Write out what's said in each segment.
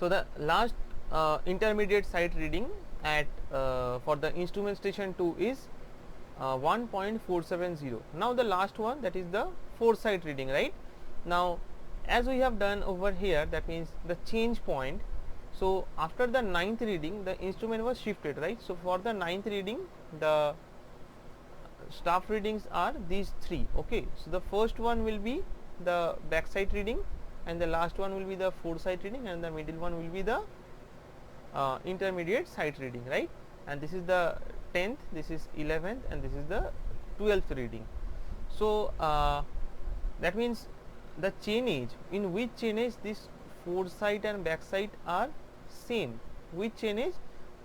So the last intermediate sight reading at for the instrument station 2 is 1.470. Now the last one, that is the foresight reading, right? Now as we have done over here, that means the change point. So after the ninth reading the instrument was shifted, right? So for the ninth reading the staff readings are these three. Okay, so the first one will be the backside reading, and the last one will be the foresight reading, and the middle one will be the intermediate sight reading, right? And this is the 10th, this is 11th, and this is the 12th reading. So that means the chainage, in which chainage this foresight and backside are same, which chainage,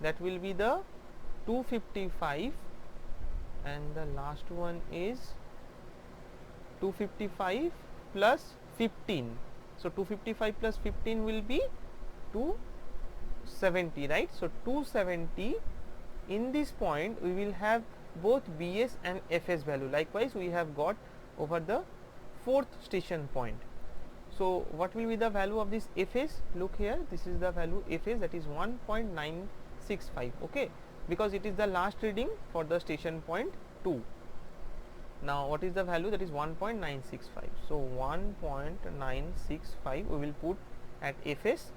that will be the 255, and the last one is 255 plus 15. So 255 plus 15 will be 270, right? So 270, in this point we will have both BS and FS value. Likewise we have got over the fourth station point. So what will be the value of this FS? Look here, this is the value FS, that is 1.965. okay, because it is the last reading for the station point 2. Now what is the value? That is 1.965. so 1.965 we will put at FS,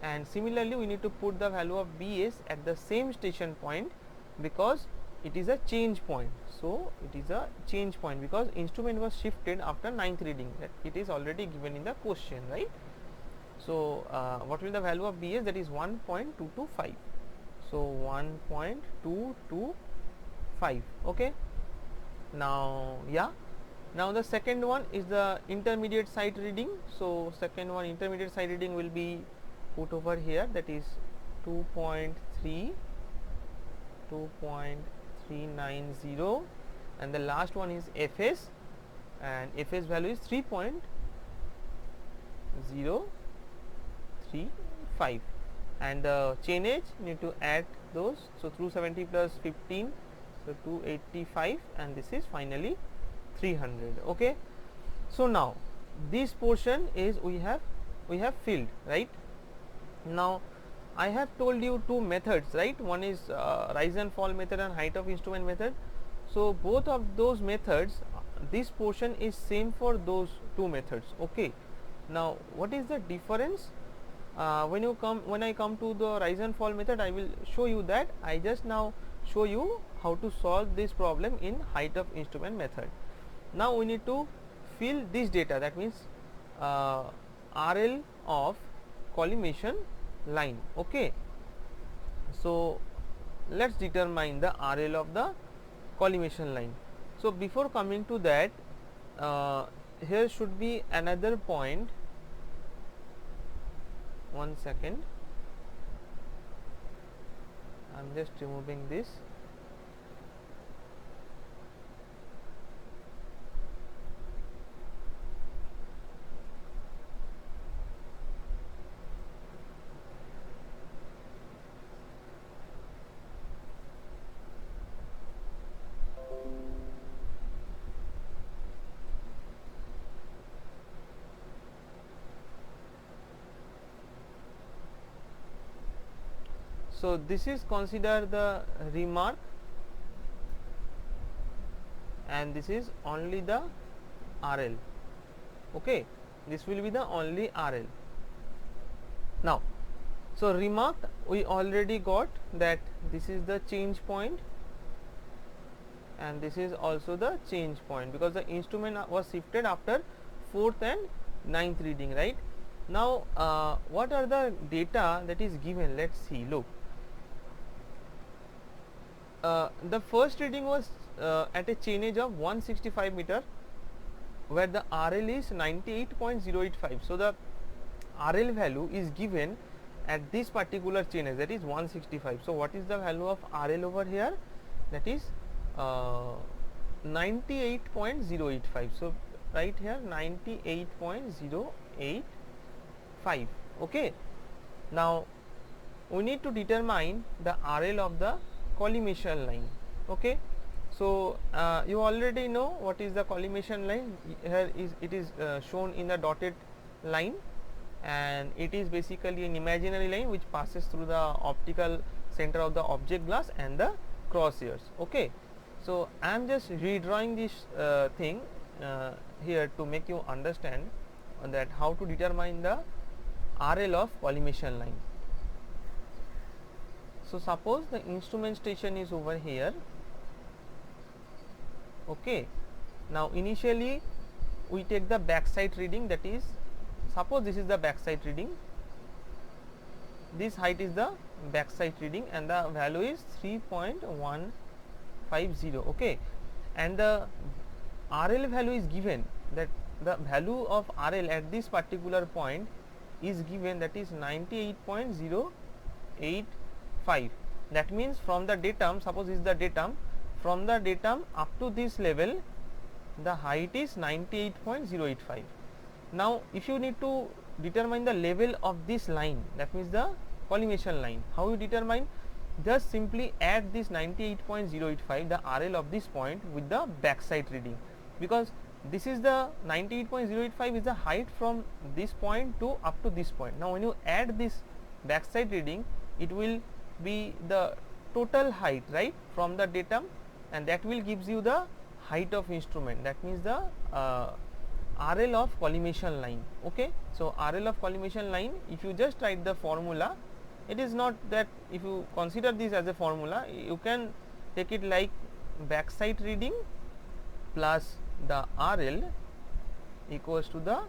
and similarly we need to put the value of BS at the same station point, because it is a change point. So it is a change point because instrument was shifted after ninth reading, that it is already given in the question, right? So what will be the value of BS? That is 1.225. so 1.225. okay. Now now the second one is the intermediate sight reading. So second one, intermediate sight reading, will be put over here, that is 2.390, and the last one is FS, and FS value is 3.035, and the chainage need to add those. So 270 plus 15, so 285, and this is finally 300. okay. So now this portion is we have filled, right? Now I have told you two methods, right? One is rise and fall method and height of instrument method. So both of those methods, this portion is same for those two methods. okay. Now what is the difference? When I come to the rise and fall method, I will show you that. I just now show you how to solve this problem in height of instrument method. Now we need to fill this data, that means RL of collimation line. okay. So let's determine the RL of the collimation line. So before coming to that, here should be another point. One second, I am just removing this. So this is consider the remark, and this is only the RL. okay, this will be the only RL. Now so remark, we already got that this is the change point and this is also the change point, because the instrument was shifted after 4th and 9th reading, right? Now what are the data that is given? Let's see. Look, the first reading was at a chainage of 165 meter, where the RL is 98.085. so the RL value is given at this particular chainage, that is 165. so what is the value of RL over here? That is 98.085. so right here 98.085. okay. Now we need to determine the RL of the collimation line. okay. So you already know what is the collimation line. Here is it is shown in the dotted line, and it is basically an imaginary line which passes through the optical center of the object glass and the crosshairs. Okay. So, I am just redrawing this thing here to make you understand that how to determine the RL of collimation line. So, suppose the instrument station is over here. Okay. Now, initially we take the backside reading, that is, suppose this is the backside reading, this height is the backside reading and the value is 3.150. Okay. And the RL value is given, that the value of RL at this particular point is given, that is 98.085. That means from the datum, suppose this is the datum, from the datum up to this level the height is 98.085. Now, if you need to determine the level of this line, that means the collimation line, how you determine? Just simply add this 98.085, the RL of this point, with the backside reading, because this is the 98.085 is the height from this point to up to this point. Now, when you add this backside reading, it will be the total height, right, from the datum, and that will gives you the height of instrument, that means the RL of collimation line. Okay. So, RL of collimation line, if you just write the formula, it is not that, if you consider this as a formula, you can take it like backside reading plus the RL equals to the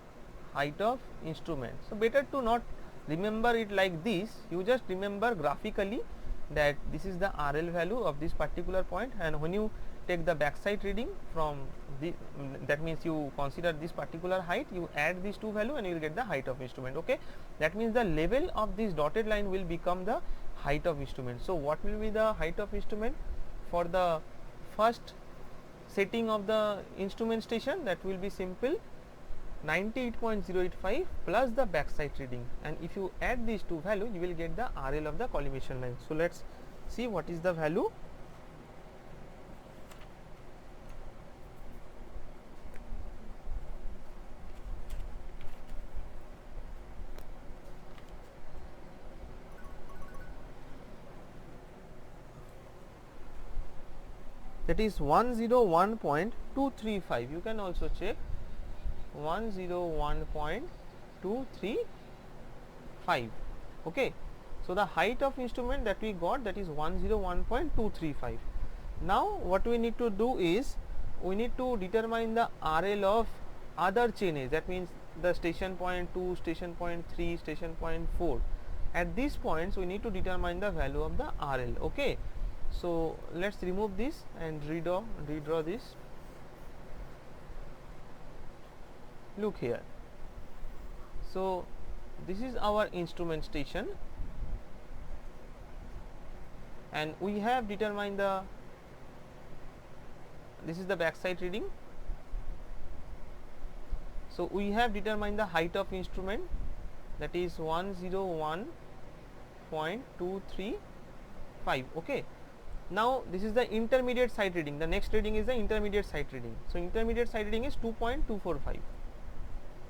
height of instrument. So, better to not remember it like this, you just remember graphically that this is the RL value of this particular point, and when you take the backside reading from the, that means you consider this particular height, you add these two value and you will get the height of instrument. Okay. That means the level of this dotted line will become the height of instrument. So, what will be the height of instrument for the first setting of the instrument station? That will be simple 98.085 plus the backside reading, and if you add these two value, you will get the RL of the collimation line. So, let us see what is the value. That is 101.235. You can also check 101.235. Okay. So, the height of instrument that we got, that is 101.235. Now, what we need to do is, we need to determine the RL of other chain edge, that means the station point 2, station point 3, station point 4. At these points we need to determine the value of the RL. Okay. So, let us remove this and redraw this. Look here. So, this is our instrument station, and we have determined the, this is the backside reading. So, we have determined the height of instrument, that is 101.235. Okay. Now, this is the intermediate side reading, the next reading is the intermediate side reading. So, intermediate side reading is 2.245.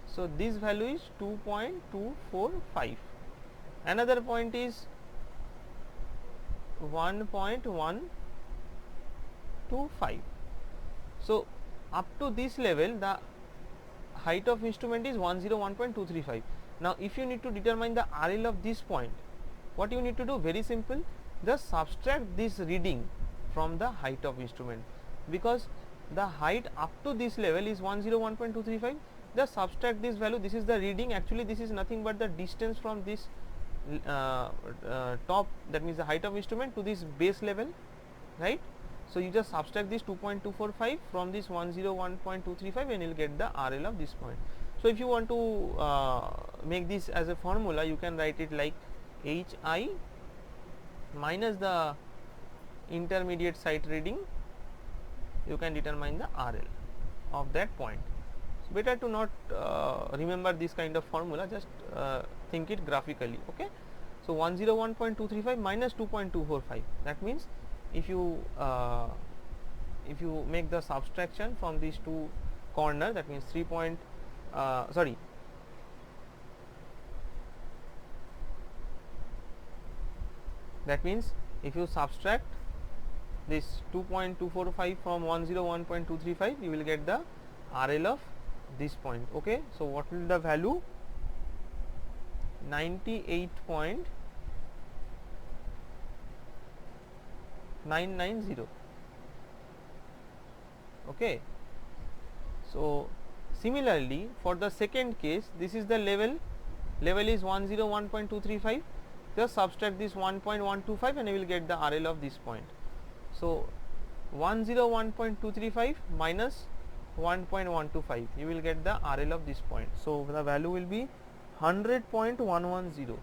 So, this value is 2.245. Another point is 1.125. So, up to this level the height of instrument is 101.235. Now, if you need to determine the RL of this point, what you need to do? Very simple, just subtract this reading from the height of instrument, because the height up to this level is 101.235. just subtract this value, this is the reading, actually this is nothing but the distance from this top, that means the height of instrument, to this base level, right. So, you just subtract this 2.245 from this 101.235 and you will get the RL of this point. So, if you want to make this as a formula, you can write it like HI minus the intermediate site reading, you can determine the RL of that point. So, better to not remember this kind of formula, just think it graphically. Okay. So, 101.235 minus 2.245, that means if you make the subtraction from these two corner, that means That means if you subtract this 2.245 from 101.235, you will get the RL of this point. Okay, so what will be the value? 98.990. Okay, so similarly for the second case, this is the level is 101.235, just subtract this 1.125 and you will get the RL of this point. So 101.235 minus 1.125, you will get the RL of this point. So the value will be 100.110.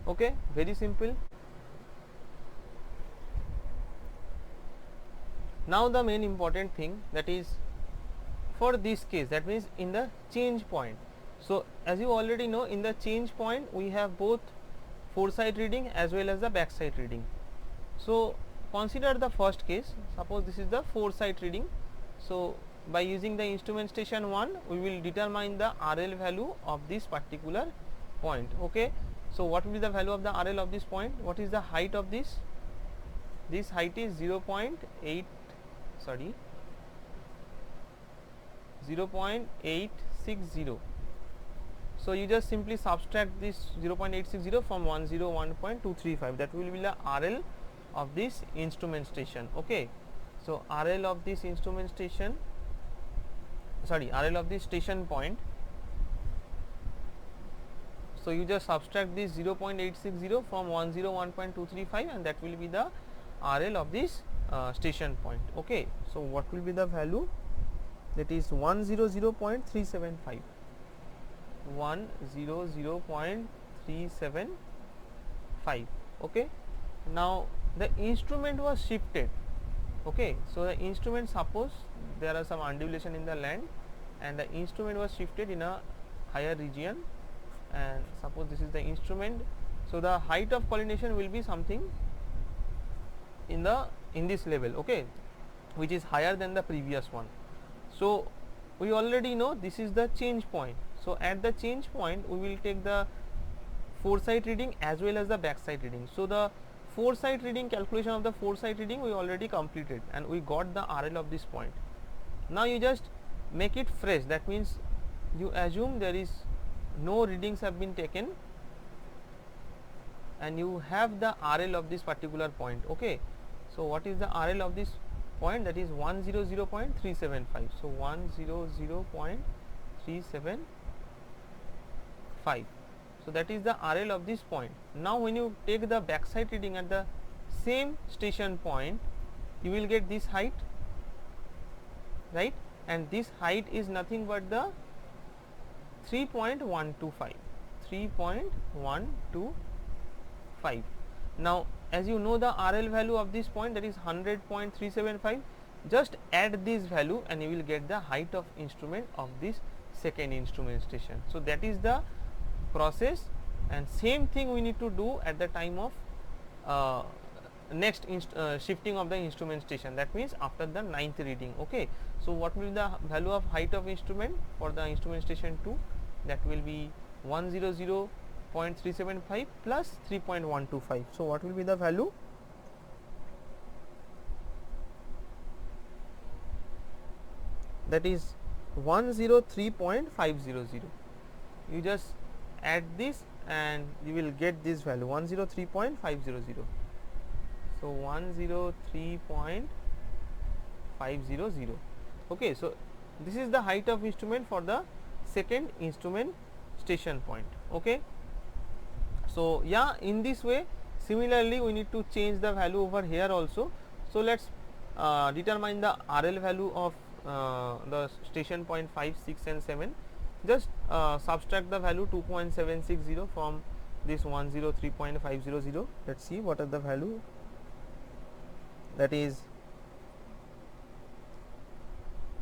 Okay, very simple. Now the main important thing, that is for this case, that means in the change point. So as you already know, in the change point we have both foresight reading as well as the backside reading. So consider the first case, suppose this is the foresight reading. So by using the instrument station 1, we will determine the RL value of this particular point. Okay, so what will be the value of the RL of this point? What is the height of this? This height is 0.8 0.860. So you just simply subtract this 0.860 from 101.235, that will be the RL of this instrument station. Okay, so RL of this instrument station, RL of this station point. So you just subtract this 0.860 from 101.235 and that will be the RL of this station point. Okay, so what will be the value? That is 100.375. 100.375. Okay, now the instrument was shifted. Okay, so the instrument, suppose there are some undulation in the land and the instrument was shifted in a higher region, and suppose this is the instrument. So the height of collination will be something in this level, okay, which is higher than the previous one. So we already know this is the change point. So at the change point we will take the foresight reading as well as the backside reading. So the foresight reading, calculation of the foresight reading we already completed and we got the RL of this point. Now you just make it fresh, that means you assume there is no readings have been taken and you have the RL of this particular point. Okay, so what is the RL of this point? That is 100.375. so 100.375. so that is the RL of this point. Now when you take the backside reading at the same station point, you will get this height, right, and this height is nothing but the 3.125. Now as you know the RL value of this point, that is 100.375, just add this value and you will get the height of instrument of this second instrument station. So that is the process, and same thing we need to do at the time of next shifting of the instrument station, that means after the 9th reading. Okay, so what will be the value of height of instrument for the instrument station 2? That will be 100.375 plus 3.125. so what will be the value? That is 103.500. you just add this and you will get this value 103.500. so 103.500. okay, so this is the height of instrument for the second instrument station point. Okay, so yeah, in this way similarly we need to change the value over here also. So let's determine the RL value of the station point 5, 6 and 7. Just subtract the value 2.760 from this 103.500. let's see what are the value. That is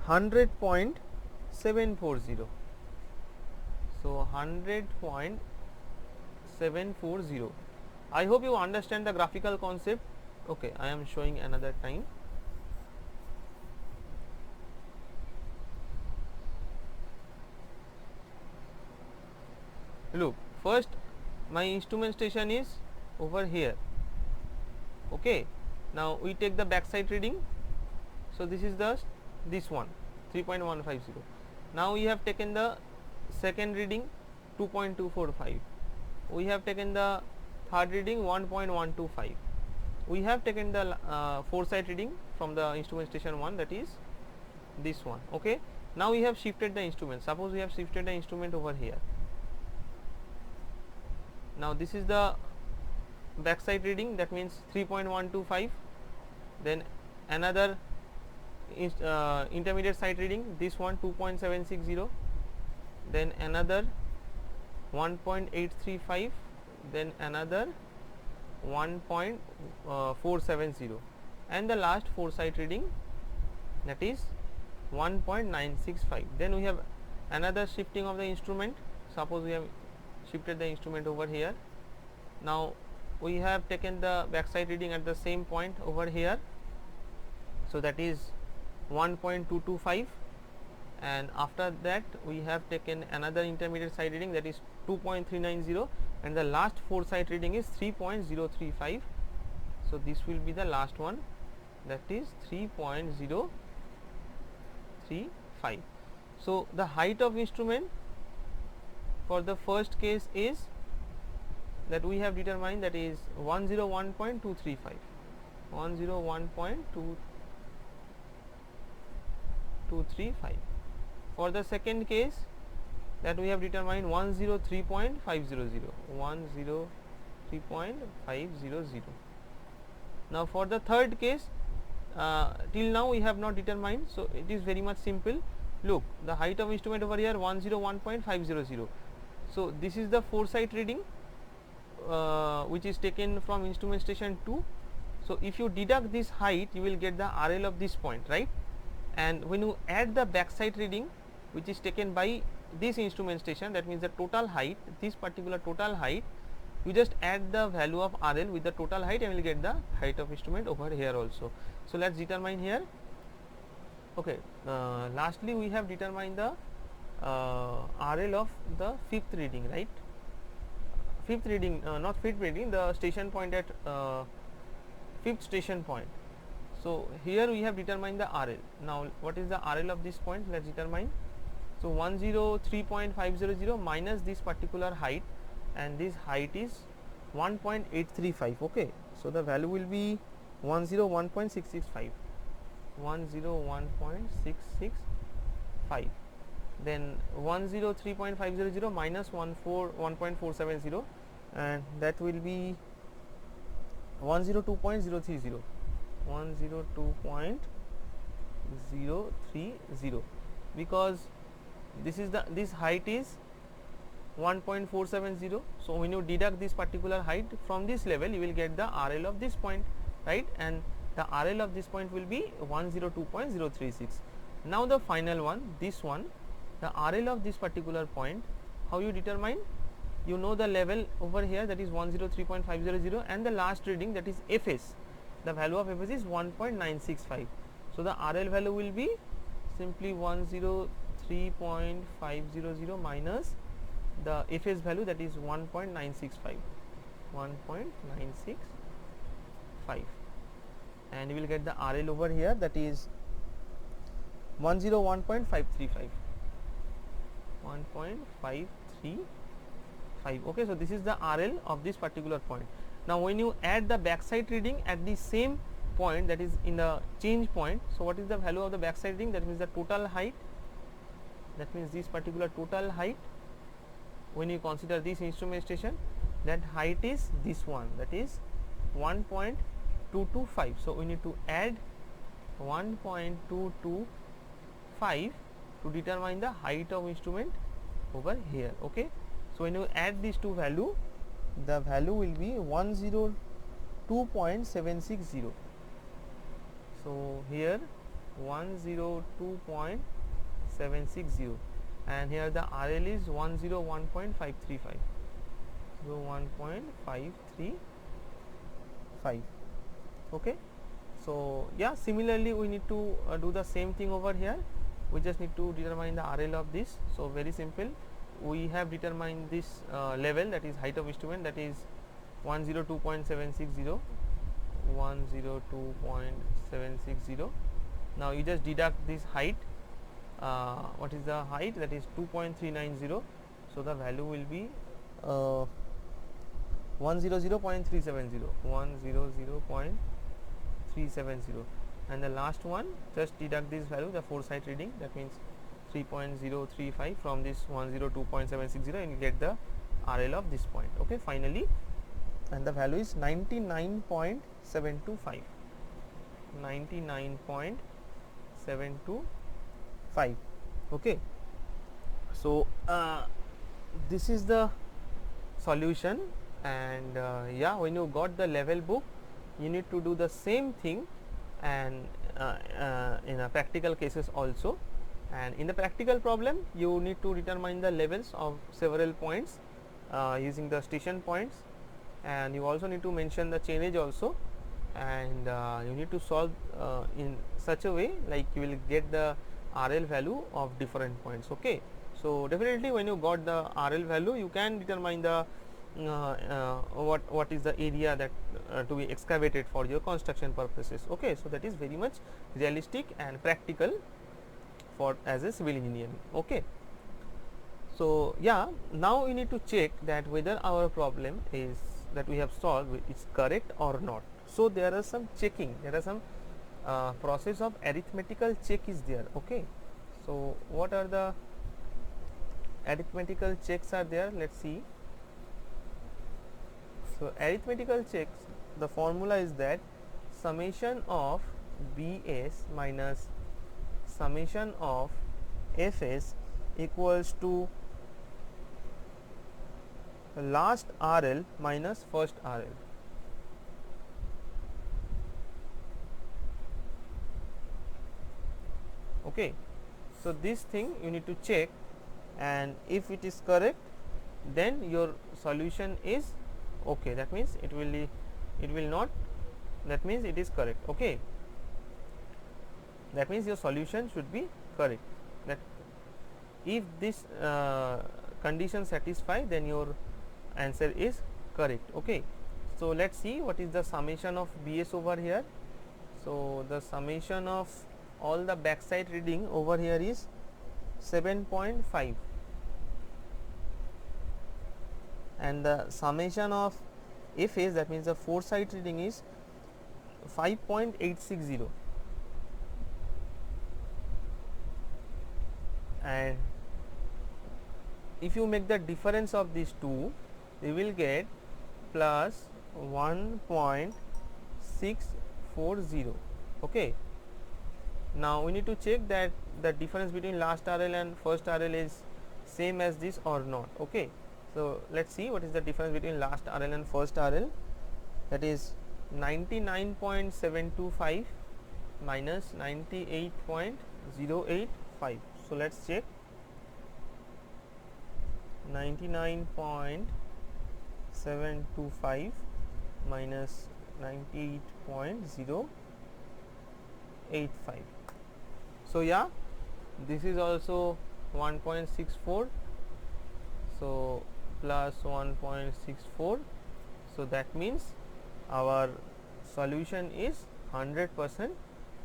100.740. so 100.740. I hope you understand the graphical concept. Okay, I am showing another time. Look, first my instrument station is over here. Okay, now we take the backside reading. So this is this one 3.150. Now we have taken the second reading 2.245. We have taken the third reading 1.125. We have taken the foresight reading from the instrument station 1, that is this one. Okay, now we have shifted the instrument. Suppose we have shifted the instrument over here. Now this is the backside reading, that means 3.125. then another intermediate side reading, this one 2.760, then another 1.835, then another 1.470, and the last foresight reading, that is 1.965. then we have another shifting of the instrument. Suppose we have shifted the instrument over here. Now we have taken the backside reading at the same point over here, so that is 1.225, and after that we have taken another intermediate side reading, that is 2.390, and the last foresight reading is 3.035. so this will be the last one, that is 3.035. so the height of instrument for the first case is that we have determined, that is 101.235, 101.235. for the second case, that we have determined 103.500, 103.500. now for the third case, till now we have not determined, so it is very much simple. Look, the height of instrument over here 101.500. so this is the foresight reading which is taken from instrument station 2. so if you deduct this height, you will get the RL of this point, right? And when you add the backside reading which is taken by this instrument station, that means the total height, this particular total height, you just add the value of RL with the total height and you will get the height of instrument over here also. So let us determine here. Okay, lastly we have determined the RL of the fifth reading, right? Fifth reading, not fifth reading, the station point at fifth station point. So here we have determined the RL. Now what is the RL of this point? Let us determine. So 103.500 minus this particular height, and this height is 1.835. okay, so the value will be 101.665, 101.665. then 103.500 minus 1.470, and that will be 102.030, 102.030, because this height is 1.470. so when you deduct this particular height from this level, you will get the RL of this point, right? And the RL of this point will be 102.036. now the final one, this one, the RL of this particular point, how you determine? You know the level over here, that is 103.500, and the last reading, that is Fs, the value of Fs is 1.965. so the RL value will be simply 103.500 minus the Fs value, that is 1.965, 1.965, and you will get the RL over here, that is 101.535, 1.535. okay, so this is the RL of this particular point. Now when you add the backside reading at the same point, that is in the change point, so what is the value of the backside reading? That means the total height, that means this particular total height, when you consider this instrument station, that height is this one, that is 1.225. so we need to add 1.225 to determine the height of instrument over here. okay, so when you add these two value, the value will be 102.760. so here 102.760, and here the RL is 101.535, so 1.535. okay, so yeah, similarly we need to do the same thing over here. We just need to determine the RL of this. So very simple, we have determined this level, that is height of instrument, that is 102.760, 102.760. Now you just deduct this height. What is the height? That is 2.390. So the value will be 100.370, 100.370. And the last one, just deduct this value, the foresight reading, that means 3.035 from this 102.760, and you get the RL of this point. Okay, finally, and the value is 99.725, 99.725. okay. So this is the solution, and yeah, when you got the level book, you need to do the same thing, and in a practical cases also. And in the practical problem, you need to determine the levels of several points using the station points, and you also need to mention the chainage also, and you need to solve in such a way like you will get the RL value of different points. Okay. So definitely when you got the RL value, you can determine the what is the area that to be excavated for your construction purposes. Okay. So that is very much realistic and practical for as a civil engineering. Okay. So yeah, now we need to check that whether our problem is that we have solved is correct or not. So there are some checking, there are some process of arithmetical check is there. Okay. So what are the arithmetical checks are there? Let's see. So arithmetical checks, the formula is that summation of Bs minus summation of Fs equals to last RL minus first RL. Okay. So this thing you need to check, and if it is correct, then your solution is okay. That means it will not, that means it is correct. Okay. That means your solution should be correct. That if this condition satisfy, then your answer is correct. Okay. So let's see what is the summation of Bs over here. So the summation of all the backside reading over here is 7.5, and the summation of Fs, that means the foresight reading, is 5.860, and if you make the difference of these two, you will get plus 1.640. Okay. Now we need to check that the difference between last RL and first RL is same as this or not. Okay. So let's see what is the difference between last RL and first RL. That is 99.725 minus 98.085. So let's check. 99.725 minus 98.085. So yeah, this is also 1.64, so plus 1.64. So that means our solution is 100%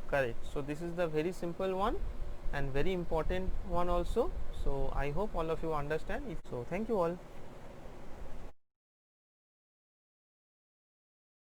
correct. So this is the very simple one and very important one also. So I hope all of you understand. If so, thank you all.